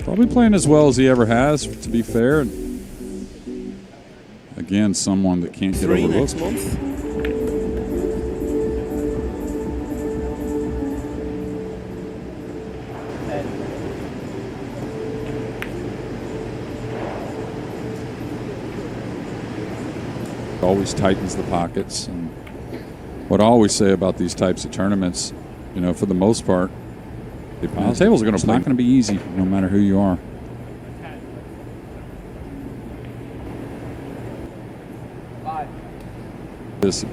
Probably playing as well as he ever has, to be fair. Again, someone that can't get overlooked. Next month. Always tightens the pockets. And what I always say about these types of tournaments, you know, for the most part, the tables are going to play. It's not going to be easy, no matter who you are. This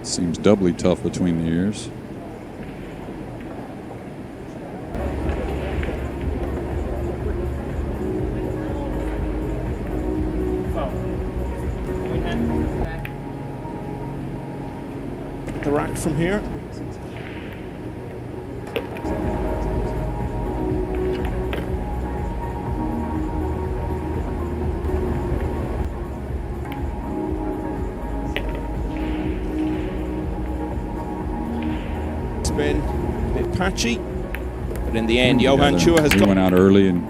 seems doubly tough between the ears. The rack from here. It's been a bit patchy, but in the end, Johann Chua has went out early and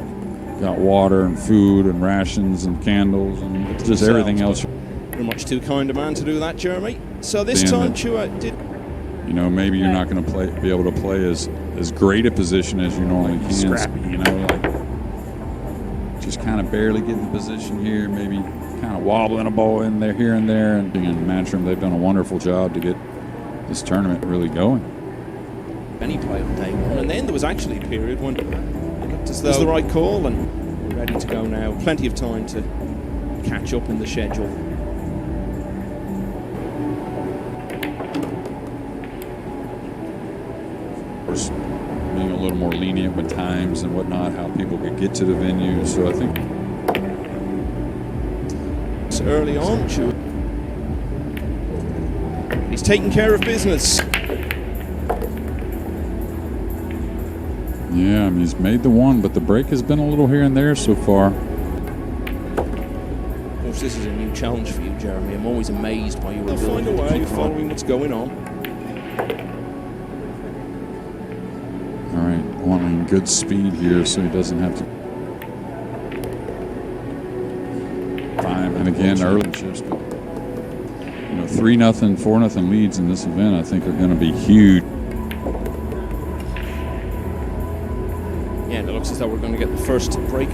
got water and food and rations and candles and just everything else. You're much too kind a man to do that, Jeremy. So this time Chua did. You know, maybe you're not going to be able to play as great a position as you normally can. Scrappy. You know, like just kind of barely getting the position here, maybe kind of wobbling a ball in there, here and there. And being in the match room, they've done a wonderful job to get this tournament really going. Any play on day one, and then there was actually a period when it looked as though it was the right call, and we're ready to go now. Plenty of time to catch up in the schedule. Being a little more lenient with times and whatnot, how people could get to the venue. So I think it's early on. He's taking care of business. Yeah, I mean, he's made the one, but the break has been a little here and there so far. Of course, this is a new challenge for you, Jeremy. I'm always amazed by your ability to find a way following what's going on. All right, wanting good speed here so he doesn't have to. And again, early chips, but you know, 3-0, 4-0 leads in this event, I think, are going to be huge. Yeah, and it looks as though we're going to get the first break.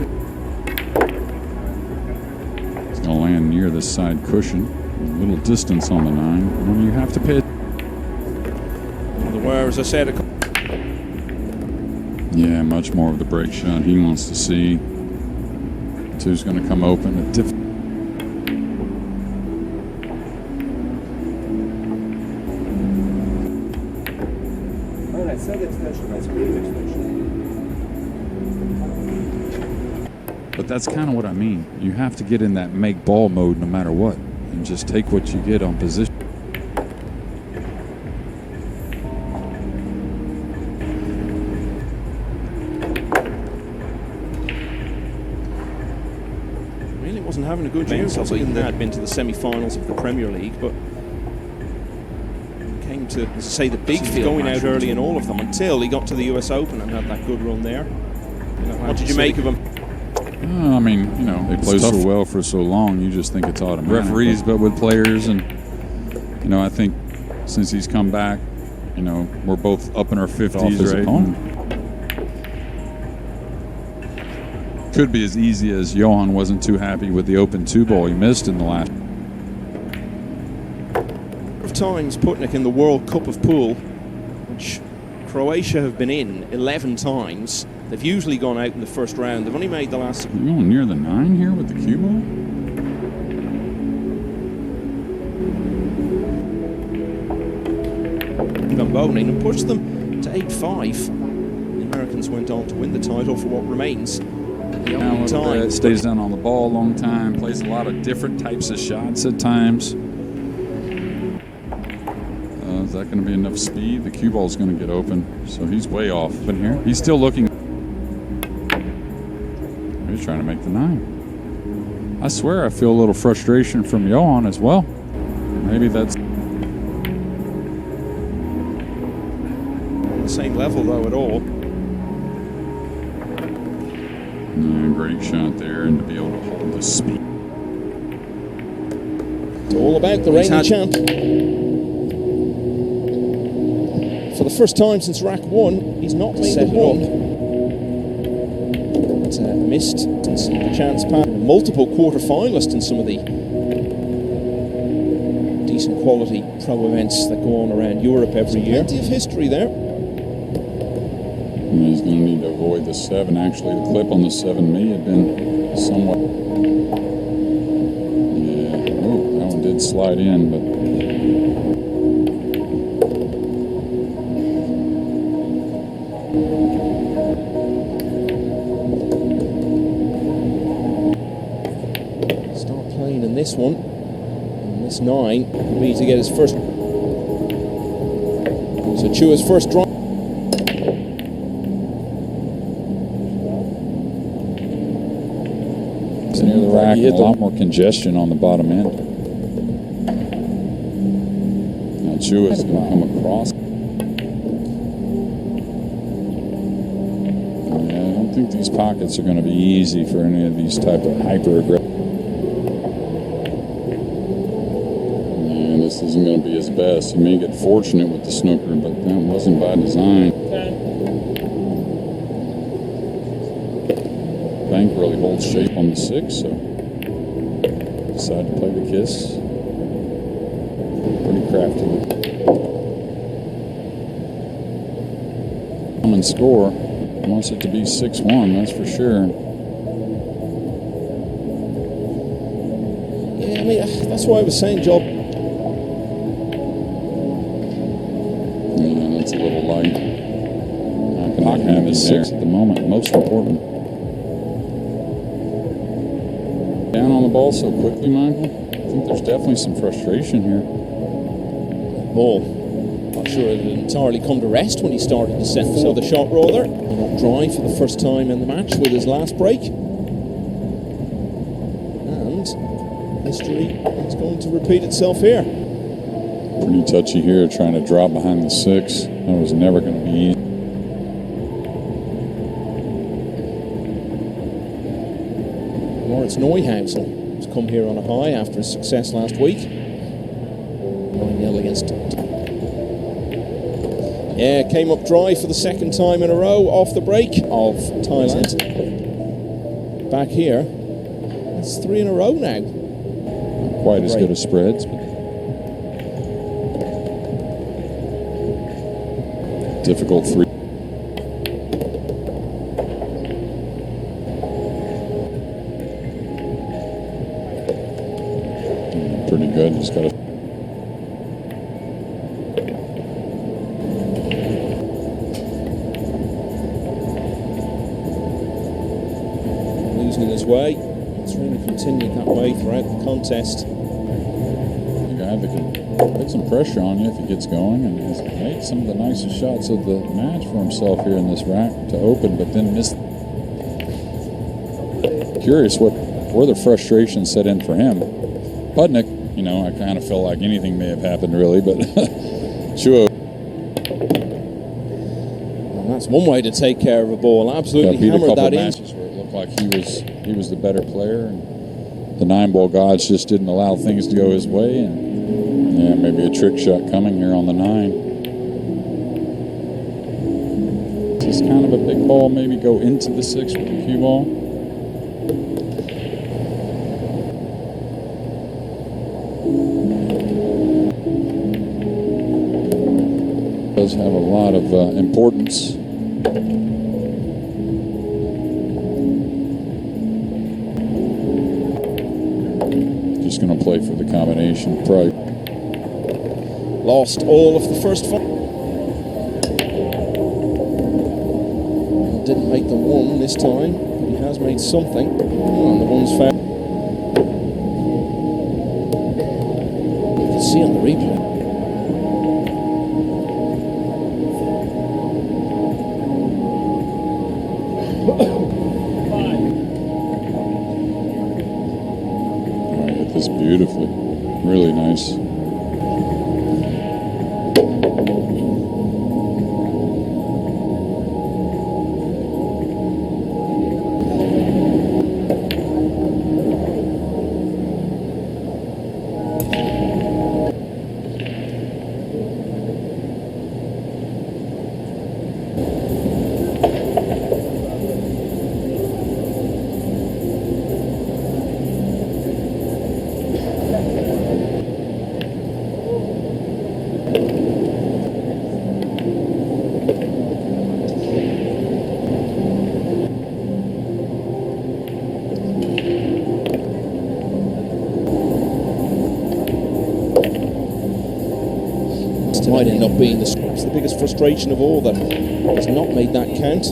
It's going to land near the side cushion, a little distance on the 9. And you have to pay. The wire, as I said, yeah, much more of the break shot he wants to see. 2's going to come open. But that's kind of what I mean. You have to get in that make ball mode no matter what, and just take what you get on position. Really wasn't having a good year. They had been to the semi-finals of the Premier League, but came to, as I say, the big field, going out early in all of them until he got to the US Open and had that good run there. You know, what did you make of him? I mean, you know, they play so well for so long, you just think it's automatic. Referees, but with players, and you know, I think since he's come back, you know, we're both up in our 50s, right? Could be as easy as Johann wasn't too happy with the Open 2 ball he missed in the last. Of times Putnik in the World Cup of Pool, which Croatia have been in 11 times. They've usually gone out in the first round. They've only made the last. You're going near the 9 here with the cue ball? Gamboning and pushed them to 8-5. The Americans went on to win the title for what remains the only time. Stays down on the ball a long time, plays a lot of different types of shots at times. Is that going to be enough speed? The cue ball is going to get open, so he's way off in here. He's still looking. He's trying to make the 9. I swear I feel a little frustration from Johann as well. Maybe that's on the same level though at all. Yeah, great shot there, and to be able to hold the speed. It's all about the reigning champ. For the first time since rack 1, he's not made it up. It's missed the chance pass. Multiple quarter-finalists in some of the decent quality pro events that go on around Europe every year. Plenty of history there. And he's going to need to avoid the 7. Actually, the clip on the 7 may have been somewhat. Yeah, oh, that one did slide in, but. Start playing in this one. And this 9 will be to get his first. So Chua's first drive. Near the rack, a lot more congestion on the bottom end. Now Chua's going to come across. Yeah, I don't think these pockets are going to be easy for any of these type of hyper-aggressive. And this isn't going to be his best. He may get fortunate with the snooker, but that wasn't by design. Bank really holds shape on the 6, so decide to play the kiss. Pretty crafty. Common score wants it to be 6-1, that's for sure. Yeah, I mean, that's why I was saying, Job. Yeah, that's a little light. Not going to have his 6 at the moment, most important. Down on the ball so quickly, Michael. I think there's definitely some frustration here. Ball. Not sure it had entirely come to rest when he started to set for the shot roller. Not dry for the first time in the match with his last break. And history is going to repeat itself here. Pretty touchy here, trying to drop behind the 6. That was never going to be easy. Moritz Neuhausen has come here on a high after his success last week. 9-0 against. Yeah, came up dry for the second time in a row off the break of Thailand. Back here, it's 3 in a row now. Not quite as good as spreads, but difficult 3. Pretty good. Just got to. Losing his way. It's really continued that way throughout the contest. The guy that can put some pressure on you if he gets going, and has made some of the nicest shots of the match for himself here in this rack to open, but then missed. Curious where the frustration set in for him. Putnik, you know, I kind of felt like anything may have happened, really, but Chua. Well, that's one way to take care of a ball. Absolutely hammered that in. Matches where it looked like he was the better player, and the 9-ball gods just didn't allow things to go his way, and yeah, maybe a trick shot coming here on the 9. Just kind of a big ball, maybe go into the 6 with the cue ball. Does have a lot of importance. Just going to play for the combination. Probably lost all of the first 5. Didn't make the 1 this time, but he has made something. Oh, and the 1's foul. You can see on the replay. hit this beautifully. Really nice. Might end up being the biggest frustration of all, that has not made that count.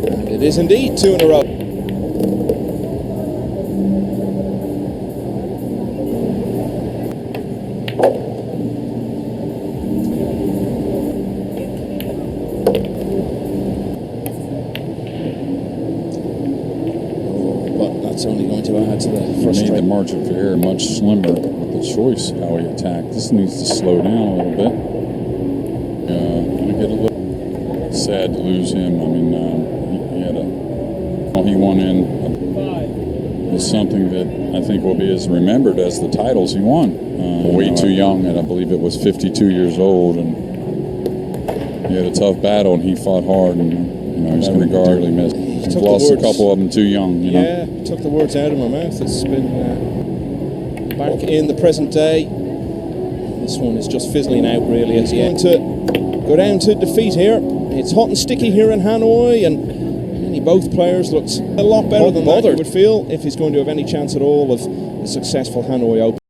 And it is indeed 2 in a row. That's only going to add to the frustration. Made the margin for error much slimmer with the choice how he attacked. This needs to slow down a little bit. Gonna get a little sad to lose him. I mean, he won in was something that I think will be as remembered as the titles he won. Way too young, and I believe it was 52 years old, and he had a tough battle, and he fought hard, and he's regardedly missed. He's lost a couple of them too young, Yeah, took the words out of my mouth. It's been back in the present day. This one is just fizzling out, really. It's going to go down to defeat here. It's hot and sticky here in Hanoi, and both players looked a lot better than that, you would feel, if he's going to have any chance at all of a successful Hanoi Open.